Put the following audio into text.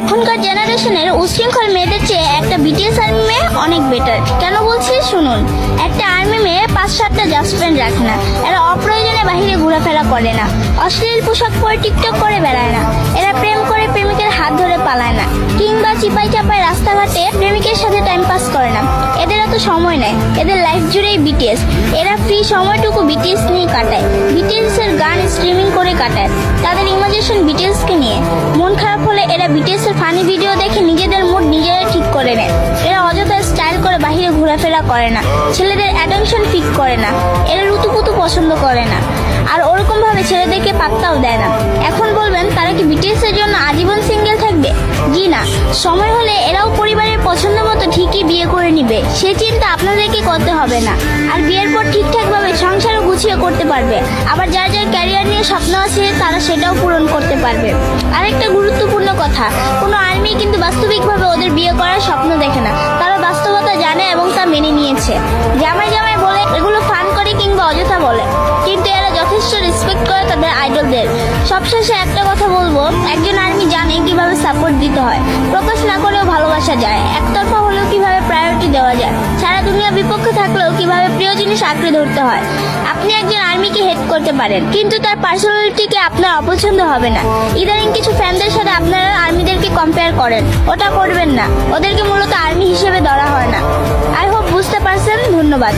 এখনকার জেনারেশনের উশৃঙ্খল মেয়েদের চেয়ে একটা বিটিএস আর্মি মেয়ে অনেক বেটার। কেন বলছি শুনুন। একটা আর্মি মেয়ে 5-7টা জাস্টফ্রেন্ড রাখে না। এরা অপ্রয়োজনে বাহিরে ঘোরাফেরা করে না, অশ্লীল পোশাক পরে টিকটক করে বেড়ায় না, এরা প্রেম করে প্রেমিকের হাত ধরে পালায় না, কিংবা চিপাই চাপায় রাস্তাঘাটে প্রেমিকের সাথে টাইম পাস করে না। এদের এত সময় নেয়, এদের লাইফ জুড়েই বিটিএস। এরা ফ্রি সময়টুকু বিটিএস নিয়ে কাটায়, বিটিএস এর গান স্ট্রিমিং করে কাটায়, তাদের ইমাজিনেশন বিটিএস কে নিয়ে। মন খারাপ হলে এরা বিটিএস এর ফানি ভিডিও দেখে নিজেদের মুড নিজেরা ঠিক করে নেয়। এরা অযথা স্টাইল করে বাহিরে ঘোরাফেরা করে না, ছেলেদের অ্যাটেনশন পিক করে না, এরা রুতুপুতু পছন্দ করে না, আর ওরকম ভাবে ছেলেদেরকে পাত্তাও দেয় না। এখন বলবেন তারা কি বিটিএস এর জন্য আজীবন সিঙ্গেল থাকবে? জি না, সময় হলে এরাও পরিবারের পছন্দ মতো ঠিকই বিয়ে করে নিবে, সে চিন্তা আপনাদেরকে করতে হবে না। আর বিয়ের পর ঠিকঠাক ভাবে সংসারও গুছিয়ে করতে পারবে। আবার যার যার ক্যারিয়ার নিয়ে স্বপ্ন আছে তারা সেটাও পূরণ করতে পারবে। আরেকটা গুরুত্বপূর্ণ কথা, কোনো আর্মি কিন্তু বাস্তবিকভাবে ওদের বিয়ে করার স্বপ্ন দেখে না, তারা বাস্তবতা জানে এবং তা মেনে নিয়েছে। জামাই জামাই বলে এগুলো ফান করে কিংবা অযথা বলে, কিন্তু এরা যথেষ্ট রেসপেক্ট করে তাদের আইডলদের। সবশেষে একটা কথা বলবো, একজন আর্মি জানে কিভাবে সাপোর্ট দিতে হয়, প্রকাশ না করেও ভালোবাসা যায়, একতরফা হলেও কিভাবে প্রায়োরিটি দেওয়া যায়, সারা দুনিয়া বিপক্ষে থাকলেও কিভাবে প্রিয় জিনিস আঁকড়ে ধরতে হয়। আপনি একজন আর্মিকে হেট করতে পারেন, কিন্তু তার পার্সোনালিটিকে আপনার অপছন্দ হবে না। ইদানিং কিছু ফ্যানদের সাথে আপনারা আর্মিদেরকে কম্পেয়ার করেন, ওটা করবেন না। ওদেরকে মূলত আর্মি হিসেবে ধরা হয় না। আই হোপ বুঝতে পারছেন। ধন্যবাদ।